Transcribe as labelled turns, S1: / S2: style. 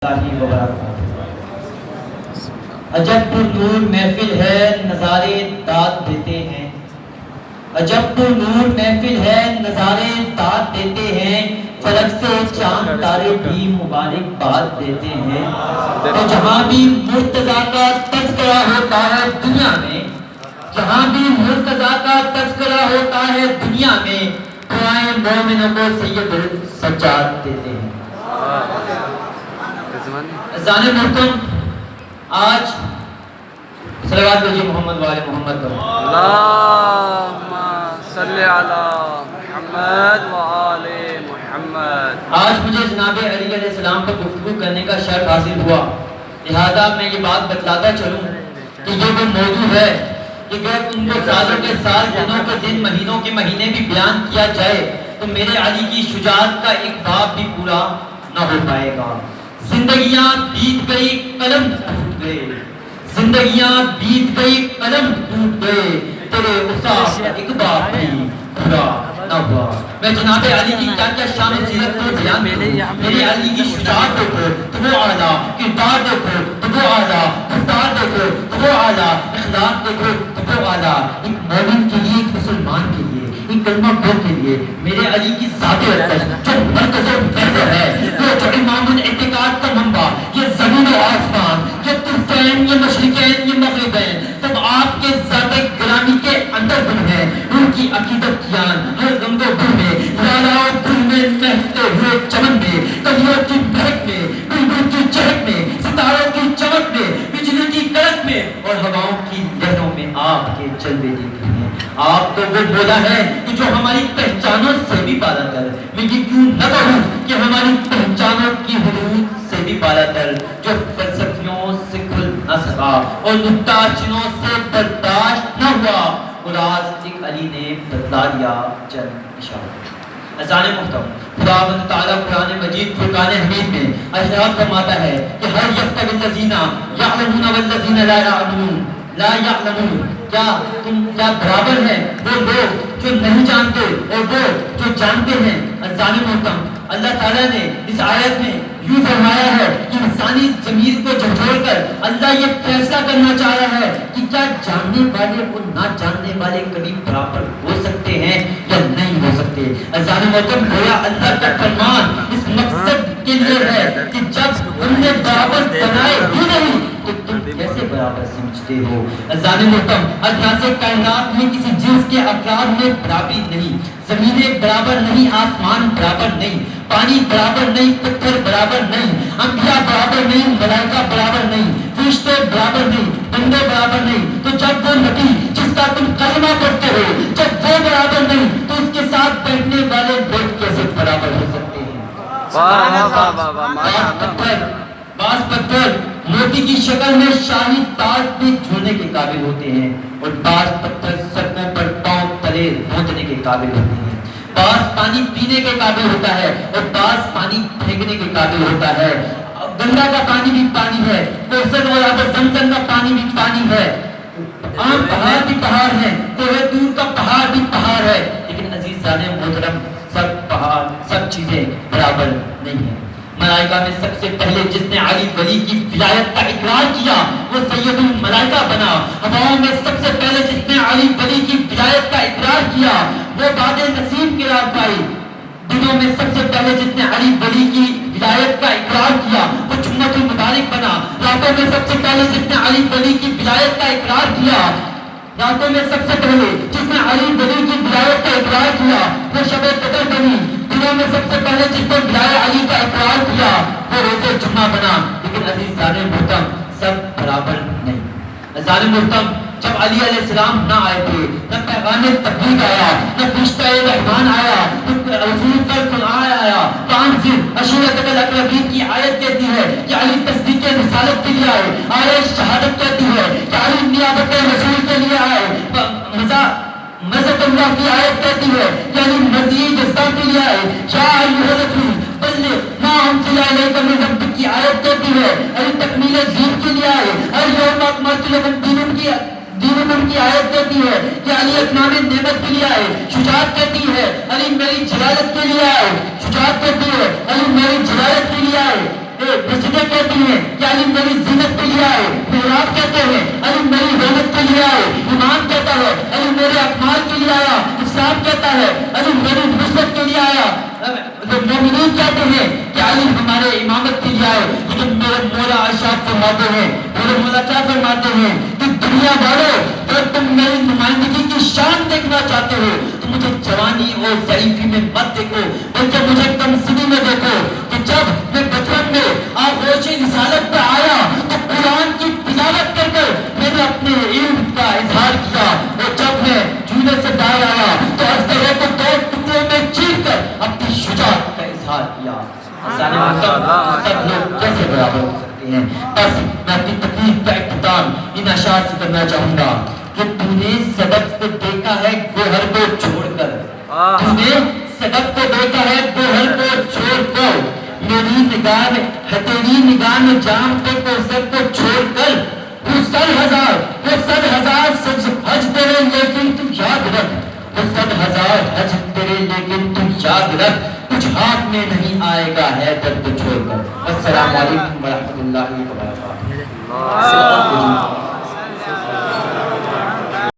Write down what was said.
S1: عجب پر نور محفل ہے نظارے داد دیتے ہیں، عجب پر نور محفل ہے نظارے داد دیتے ہیں، فلک سے چاند تارے بھی مبارک باد دیتے ہیں۔ تو جہاں بھی مرتضیٰ کا تذکرہ ہوتا ہے دنیا میں، جہاں بھی مرتضیٰ کا تذکرہ ہوتا ہے دنیا میں، دعائیں مومنوں کو سید السجاد دیتے ہیں۔ عزیزان محترم، آج صلوات بھیجیے محمد والے محمد پر۔
S2: اللہم صلی علی محمد وآل محمد۔
S1: آج مجھے جناب علی علیہ السلام پر گفتگو کرنے کا شرف حاصل ہوا، لہذا میں یہ بات بتلاتا چلوں کہ یہ وہ موضوع ہے کہ اگر ان کو سالوں کے سال، دنوں کے دن، مہینوں کے مہینے بھی بیان کیا جائے تو میرے علی کی شجاعت کا ایک باب بھی پورا نہ ہو پائے گا۔ زندگیاں بیت گئی قلم ٹوٹ گئے، زندگیاں بیت گئی قلم ٹوٹ گئے، تیرے اصاف ایک باب بھی پورا نہ ہوا۔ میں جناب علی کی کیا کیا شان و سیرت کو بیان کروں، میرے علی کی شجاعت دیکھو تو وہ اعلیٰ، کردار دیکھو تو وہ اعلیٰ، گفتار دیکھو تو وہ اعلیٰ، اخلاق دیکھو تو وہ اعلیٰ۔ ایک مومن کے لیے، ایک مسلمان کے لیے، ایک کلمہ گو کے لیے میرے علی کی ذات اقدس جو مرکز و محور ہے، وہ جو امام الاعتقاد کا منبع، یہ زمین و آسمان، یہ طرفین، یہ مشرقین، یہ مغربین، سب آپ کے ذات گرامی کے اندر گم ہے۔ ان کی عقیدت کیان ہر رنگ و گل میں، لالا و گل میں، مہکتے ہوئے چمن میں، کلیوں کی مہک میں، بلبل کی چہک میں، ستاروں کی چمک میں، بجلی کی کڑک میں اور ہواؤں کی لہروں میں آپ کے جلوے دیکھتے ہیں۔ آپ تو وہ مولا ہے کہ جو ہماری پہچانوں سے بھی بالا تر، میں یہ کیوں نہ کہوں کہ ہماری پہچانوں کی حدود سے بھی بالا تر، جو فلسفیوں سے کھل نہ سکا اور نکتہ چینوں سے برداشت نہ ہوا، راز ایک علی نے بتلا دیا چند اشاروں۔ عزیزان محترم، خداوند تعالیٰ قرآن مجید فرقان حمید میں ارشاد فرماتا ہے کہ ہر یستوی الذین یعلمون والذین لا یعلمون، لا یعلمون، کیا برابر ہیں وہ لوگ جو نہیں جانتے اور وہ جو جانتے ہیں؟ عزیزان محترم، اللہ تعالیٰ نے اس آیت میں یوں فرمایا ہے کہ انسانی ضمیر کو جھنجھوڑ کر اللہ یہ فیصلہ کرنا چاہ رہا ہے کہ کیا جاننے والے اور نہ جاننے والے کبھی برابر ہو سکتے ہیں یا نہیں ہو سکتے۔ عزیزان محترم، گویا اللہ کا فرمان اس مقصد کے لیے ہے کہ جب ہم نے برابر بنائے ہی نہیں تو تم کیسے برابر سمجھتے ہو؟ عزیزان محترم، اجناس کائنات میں کسی جنس کے افراد میں برابری نہیں، زمینیں برابر نہیں، آسمان برابر نہیں، پانی برابر نہیں، پتھر برابر نہیں، انبیاء برابر نہیں، ملائکہ برابر نہیں، فرشتے برابر نہیں، بندے برابر نہیں۔ تو جب وہ نبی جس کا تم کلمہ پڑھتے ہو جب وہ برابر نہیں تو اس کے ساتھ بیٹھنے والے لوگ کیسے برابر ہو سکتے ہیں؟ بعض پتھر موتی کی شکل میں شاہی تاج میں جھولنے کے قابل ہوتے ہیں اور بعض پتھر سڑکوں پر پاؤں تلے پہنچنے کے قابل ہوتے ہیں۔ بعض پانی پینے کے قابل ہوتا ہے اور بعض پانی پھینکنے کے قابل ہوتا ہے۔ گنگا کا پانی بھی پانی ہے، کوثر اور آب زمزم کا پانی بھی پانی ہے، عام پہاڑ بھی پہاڑ ہے، کوہ طور کا پہاڑ بھی پہاڑ ہے، لیکن عزیزان محترم سب پہاڑ، سب چیزیں برابر نہیں ہیں۔ ملائکہ میں سب سے پہلے جس نے علی ولی کی ولایت کا اقرار کیا وہ سید الملائکہ بنا۔ ہواؤں میں سب سے پہلے جس نے علی ولی کی ولایت کا اقرار کیا وہ باد نسیم قرار پائی۔ دنوں میں سب سے پہلے جس نے علی ولی کی ولایت کا اقرار کیا وہ جمعۃ المبارک بنا۔ راتوں میں سب سے پہلے جس نے علی ولی کی ولایت کا اقرار کیا، راتوں میں سب سے پہلے جس نے علی ولی کی ولایت کا اقرار کیا وہ شب قدر بنی۔ دنوں میں سب سے پہلے جس نے ولایت علی کا اقرار کیا وہ روز جمعہ بنا۔ لیکن عزیزان محترم سب برابر نہیں۔ عزیزان محترم، جب علی علیہ السلام نہ آئے تھے، نہ پیغام تبلیغ آیا، نہ فرشتہ رحمان آیا، نہ رسول کا قرآن آیا، تانزل عشیرتک الاقربین کی آیت کہتی ہے کہ علی تصدیق رسالت کے لیے آئے، آیت شہادت کہتی ہے کہ علی نیابت رسول کے لیے آئے، مذہب اللہ کی آیت کہتی ہے کہ علی مزید جزا کے لیے آئے، یا ایھا الرسول بلغ ما انزل الیک من ربک کی آیت کہتی ہے علی تکمیل دین کے لیے آئے، الیوم اکملت لکم دینکم کی آیت کہتی ہے کہ علی اتمام نعمت کے لیے آئے، شجاعت کہتی ہے علی میری جلالت کے لیے آئے، شجاعت کہتی ہے علی میری جلالت کے لیے آئے۔ مسجدیں کہتی ہیں کہ علی میری زینت کے لیے آئے، محراب کہتے ہیں علی میری رحمت کے لیے آئے، امام کہتا ہے علی میرے اکمال کے لیے آیا، اسلام کہتا ہے علی میری نصرت کے لیے آیا، مومنین کہتے ہیں کہ علی ہمارے امامت کے لیے آئے۔ لیکن میرے مولا ارشاد فرماتے ہیں، میرے مولا کیا فرماتے ہیں کہ دنیا والوں اگر تم میری نمائندگی کی شان دیکھنا چاہتے ہو تو مجھے جوانی اور ضعیفی میں مت دیکھو، بلکہ مجھے کمسنی میں دیکھو کہ جب میں بچپن میں آغوش رسالت پہ آیا تو قرآن کی تلاوت کر کر میں نے اپنے علم کا اظہار کیا، اور جب میں جھولے سے باہر آیا تو اژدہے کو دو ٹکڑوں میں چیر کر اپنی شجاعت کا اظہار کیا۔ سب لوگ کیسے برابر ہو سکتے ہیں؟ بس میں اپنی تقریر کا اختتام ان اشعار سے کرنا چاہوں گا کہ تو نے صدف کو دیکھا ہے گوہر کو چھوڑ کر، تو نے صدف کو دیکھا ہے گوہر کو چھوڑ کر، میری نگاہ میں تیری نگاہ میں جام کے کوثر کو چھوڑ کر، وہ 100,000 سچ حج تیرے لیکن تو یاد رکھ، وہ 100,000 حج تیرے لیکن تو یاد رکھ، کچھ ہاتھ میں نہیں آئے گا حیدر کو چھوڑ کر۔ السلام علیکم ورحمۃ اللہ وبرکاتہ۔